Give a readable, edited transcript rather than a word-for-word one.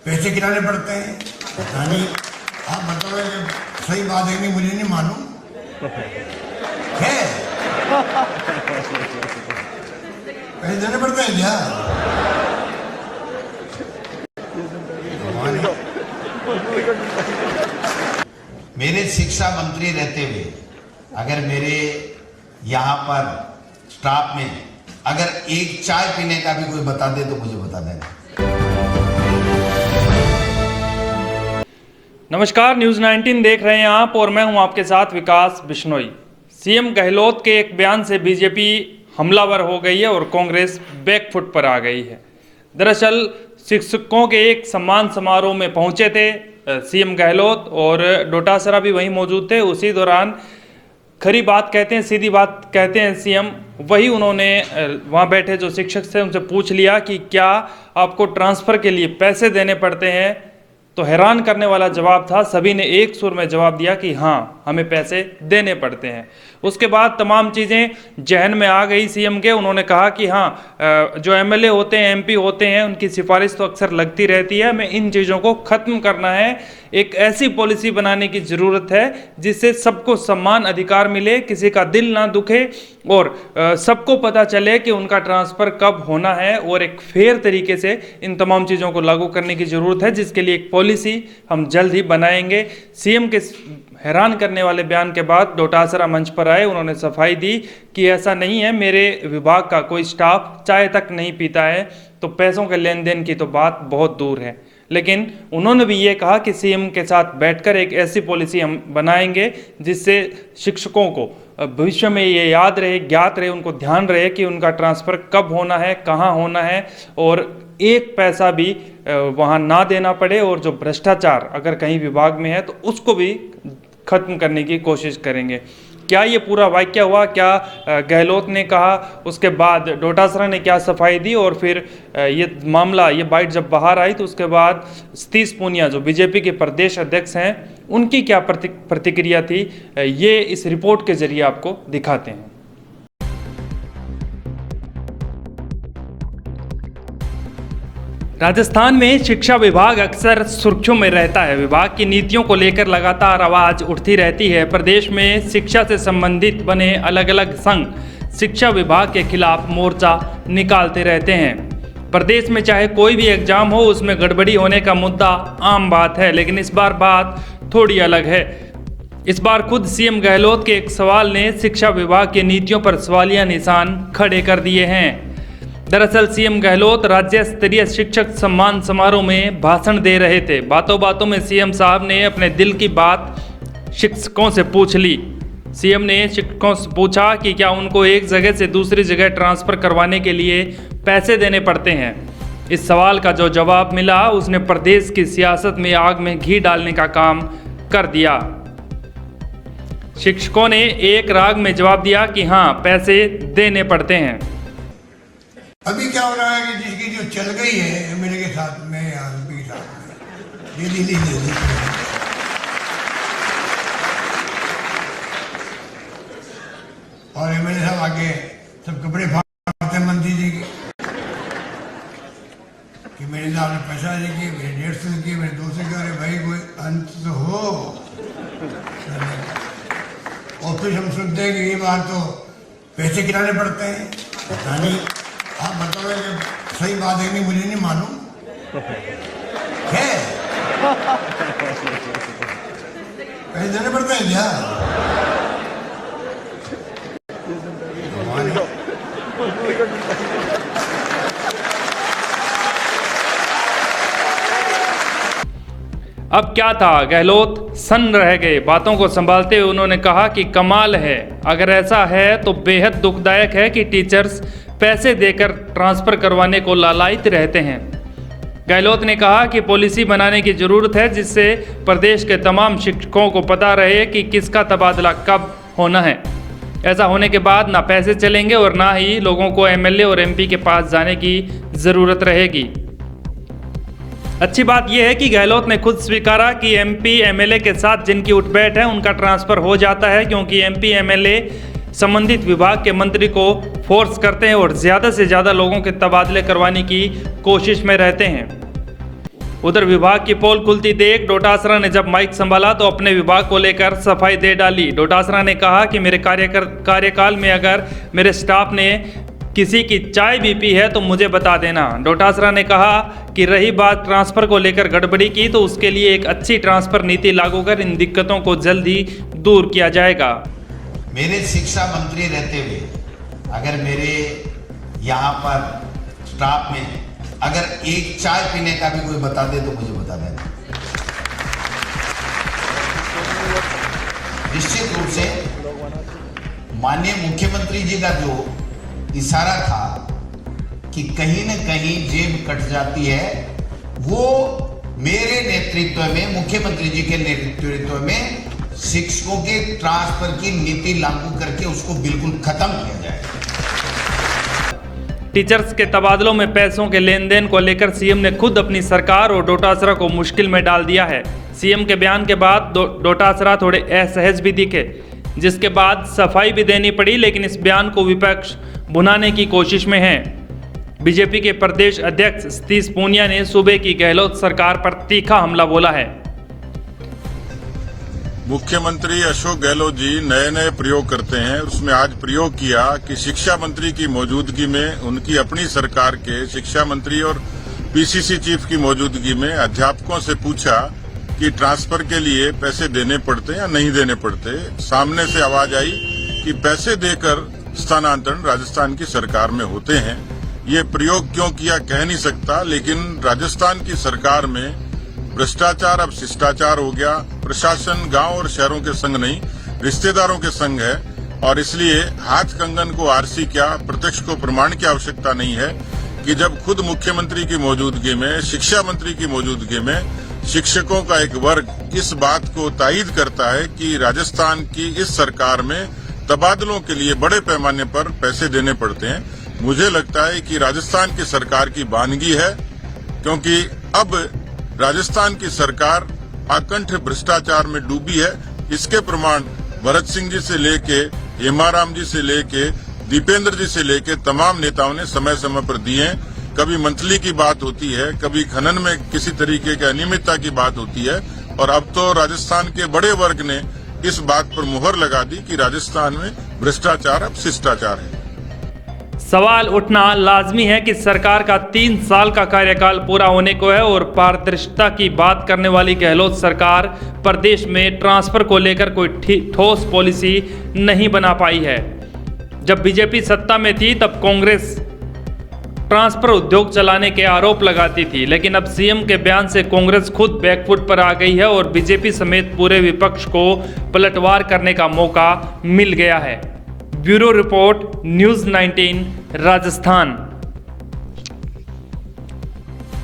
पैसे गिराने पड़ते हैं। यानी आप बताओ कि सही बात है नहीं, मुझे नहीं मालूम है। पैसे देने पड़ते हैं क्या? मेरे शिक्षा मंत्री रहते हुए अगर मेरे यहाँ पर स्टाफ में अगर एक चाय पीने का भी कोई बता दे तो मुझे बता देना। नमस्कार, न्यूज़ 19 देख रहे हैं आप और मैं हूं आपके साथ विकास बिश्नोई। सीएम गहलोत के एक बयान से बीजेपी हमलावर हो गई है और कांग्रेस बैकफुट पर आ गई है। दरअसल शिक्षकों के एक सम्मान समारोह में पहुंचे थे सीएम गहलोत और डोटासरा भी वहीं मौजूद थे। उसी दौरान खरी बात कहते हैं, सीधी बात कहते हैं सीएम, वही उन्होंने वहाँ बैठे जो शिक्षक थे उनसे पूछ लिया कि क्या आपको ट्रांसफ़र के लिए पैसे देने पड़ते हैं। तो हैरान करने वाला जवाब था, सभी ने एक सुर में जवाब दिया कि हाँ, हमें पैसे देने पड़ते हैं। उसके बाद तमाम चीज़ें जहन में आ गई सीएम के। उन्होंने कहा कि हाँ, जो एमएलए होते हैं, एमपी होते हैं, उनकी सिफारिश तो अक्सर लगती रहती है, हमें इन चीज़ों को ख़त्म करना है। एक ऐसी पॉलिसी बनाने की ज़रूरत है जिससे सबको समान अधिकार मिले, किसी का दिल ना दुखे और सबको पता चले कि उनका ट्रांसफ़र कब होना है। और एक फेयर तरीके से इन तमाम चीज़ों को लागू करने की ज़रूरत है, जिसके लिए एक पॉलिसी हम जल्द ही बनाएंगे। सीएम के हैरान करने वाले बयान के बाद डोटासरा मंच पर आए, उन्होंने सफाई दी कि ऐसा नहीं है, मेरे विभाग का कोई स्टाफ चाय तक नहीं पीता है, तो पैसों के लेन देन की तो बात बहुत दूर है। लेकिन उन्होंने भी ये कहा कि सीएम के साथ बैठकर एक ऐसी पॉलिसी हम बनाएंगे जिससे शिक्षकों को भविष्य में ये याद रहे, ज्ञात रहे, उनको ध्यान रहे कि उनका ट्रांसफ़र कब होना है, कहाँ होना है और एक पैसा भी वहाँ ना देना पड़े। और जो भ्रष्टाचार अगर कहीं विभाग में है तो उसको भी ख़त्म करने की कोशिश करेंगे। क्या ये पूरा वाक्य हुआ, क्या गहलोत ने कहा, उसके बाद डोटासरा ने क्या सफाई दी और फिर ये मामला, ये बाइट जब बाहर आई तो उसके बाद सतीश पूनिया जो बीजेपी के प्रदेश अध्यक्ष हैं, उनकी क्या प्रतिक्रिया थी, ये इस रिपोर्ट के जरिए आपको दिखाते हैं। राजस्थान में शिक्षा विभाग अक्सर सुर्खियों में रहता है। विभाग की नीतियों को लेकर लगातार आवाज़ उठती रहती है। प्रदेश में शिक्षा से संबंधित बने अलग अलग संघ शिक्षा विभाग के खिलाफ मोर्चा निकालते रहते हैं। प्रदेश में चाहे कोई भी एग्जाम हो, उसमें गड़बड़ी होने का मुद्दा आम बात है, लेकिन इस बार बात थोड़ी अलग है। इस बार खुद सीएम गहलोत के एक सवाल ने शिक्षा विभाग की नीतियों पर सवालिया निशान खड़े कर दिए हैं। दरअसल सीएम गहलोत राज्य स्तरीय शिक्षक सम्मान समारोह में भाषण दे रहे थे। बातों बातों में सीएम साहब ने अपने दिल की बात शिक्षकों से पूछ ली। सीएम ने शिक्षकों से पूछा कि क्या उनको एक जगह से दूसरी जगह ट्रांसफ़र करवाने के लिए पैसे देने पड़ते हैं। इस सवाल का जो जवाब मिला, उसने प्रदेश की सियासत में आग में घी डालने का काम कर दिया। शिक्षकों ने एक राग में जवाब दिया कि हाँ, पैसे देने पड़ते हैं। अभी क्या हो रहा है कि जिसकी जो चल गई है एमएलए के साथ में या एमपी के साथ में, ये दी और एमएलए साहब आगे सब कपड़े फाड़ते मंत्री जी के कि मेरे साहब ने पैसा देखिए, मेरे 150 किए, मेरे 200 किए। अरे भाई कोई अंत तो हो। और फिर हम सुनते हैं कि ये बार तो पैसे गिराने पड़ते हैं। यानी आप बताओ कि सही बात है नहीं, मुझे नहीं मालूम है। पैसे देने पड़ते हैं क्या? अब क्या था, गहलोत सन्न रह गए। बातों को संभालते हुए उन्होंने कहा कि कमाल है, अगर ऐसा है तो बेहद दुखदायक है कि टीचर्स पैसे देकर ट्रांसफ़र करवाने को लालायित रहते हैं। गहलोत ने कहा कि पॉलिसी बनाने की ज़रूरत है जिससे प्रदेश के तमाम शिक्षकों को पता रहे कि किसका तबादला कब होना है। ऐसा होने के बाद ना पैसे चलेंगे और ना ही लोगों को एमएलए और एमपी के पास जाने की ज़रूरत रहेगी। अच्छी बात यह है कि गहलोत ने खुद स्वीकारा कि एमपी एमएलए के साथ जिनकी उठबैठ है उनका ट्रांसफ़र हो जाता है, क्योंकि एमपी एमएलए संबंधित विभाग के मंत्री को फोर्स करते हैं और ज़्यादा से ज़्यादा लोगों के तबादले करवाने की कोशिश में रहते हैं। उधर विभाग की पोल खुलती देख डोटासरा ने जब माइक संभाला तो अपने विभाग को लेकर सफाई दे डाली। डोटासरा ने कहा कि मेरे कार्यकाल में अगर मेरे स्टाफ ने किसी की चाय भी पी है तो मुझे बता देना। डोटासरा ने कहा कि रही बात ट्रांसफर को लेकर गड़बड़ी की तो उसके लिए एक अच्छी ट्रांसफर नीति लागू कर इन दिक्कतों को जल्दी दूर किया जाएगा। मेरे शिक्षा मंत्री रहते हुए अगर मेरे यहाँ पर स्टाफ में अगर एक चाय पीने का भी कोई बता दे तो मुझे बता देना। निश्चित रूप से माननीय मुख्यमंत्री जी का जो इशारा था कि कहीं न कहीं जेब कट जाती है, वो मेरे नेतृत्व में, मुख्यमंत्री जी के नेतृत्व में शिक्षकों के ट्रांसफर की नीति लागू करके उसको बिल्कुल खत्म किया जाए। टीचर्स के तबादलों में पैसों के लेन देन को लेकर सीएम ने खुद अपनी सरकार और डोटासरा को मुश्किल में डाल दिया है। सीएम के बयान के बाद डोटासरा थोड़े असहज भी दिखे, जिसके बाद सफाई भी देनी पड़ी, लेकिन इस बयान को विपक्ष भुनाने की कोशिश में है। बीजेपी के प्रदेश अध्यक्ष सतीश पूनिया ने सूबे की गहलोत सरकार पर तीखा हमला बोला है। मुख्यमंत्री अशोक गहलोत जी नए नए प्रयोग करते हैं। उसमें आज प्रयोग किया कि शिक्षा मंत्री की मौजूदगी में उनकी अपनी सरकार के शिक्षा मंत्री और पीसीसी चीफ की मौजूदगी में अध्यापकों से पूछा कि ट्रांसफर के लिए पैसे देने पड़ते या नहीं देने पड़ते। सामने से आवाज आई कि पैसे देकर स्थानांतरण राजस्थान की सरकार में होते हैं। ये प्रयोग क्यों किया कह नहीं सकता, लेकिन राजस्थान की सरकार में भ्रष्टाचार अब शिष्टाचार हो गया। प्रशासन गांव और शहरों के संग नहीं, रिश्तेदारों के संग है, और इसलिए हाथ कंगन को आरसी क्या, प्रत्यक्ष को प्रमाण की आवश्यकता नहीं है कि जब खुद मुख्यमंत्री की मौजूदगी में, शिक्षा मंत्री की मौजूदगी में शिक्षकों का एक वर्ग इस बात को तायीद करता है कि राजस्थान की इस सरकार में तबादलों के लिए बड़े पैमाने पर पैसे देने पड़ते हैं। मुझे लगता है कि राजस्थान की सरकार की वानगी है, क्योंकि अब राजस्थान की सरकार अकंठ भ्रष्टाचार में डूबी है। इसके प्रमाण भरत सिंह जी से लेके, हेमाराम जी से लेके, दीपेंद्र जी से लेके तमाम नेताओं ने समय समय पर दिए हैं। कभी मंथली की बात होती है, कभी खनन में किसी तरीके की अनियमितता की बात होती है, और अब तो राजस्थान के बड़े वर्ग ने इस बात पर मुहर लगा दी कि राजस्थान में भ्रष्टाचार अब शिष्टाचार है। सवाल उठना लाजमी है कि सरकार का 3 साल का कार्यकाल पूरा होने को है और पारदर्शिता की बात करने वाली गहलोत सरकार प्रदेश में ट्रांसफर को लेकर कोई ठोस पॉलिसी नहीं बना पाई है। जब बीजेपी सत्ता में थी तब कांग्रेस ट्रांसफर उद्योग चलाने के आरोप लगाती थी, लेकिन अब सीएम के बयान से कांग्रेस खुद बैकफुट पर आ गई है और बीजेपी समेत पूरे विपक्ष को पलटवार करने का मौका मिल गया है। Bureau report, news 19 Rajasthan.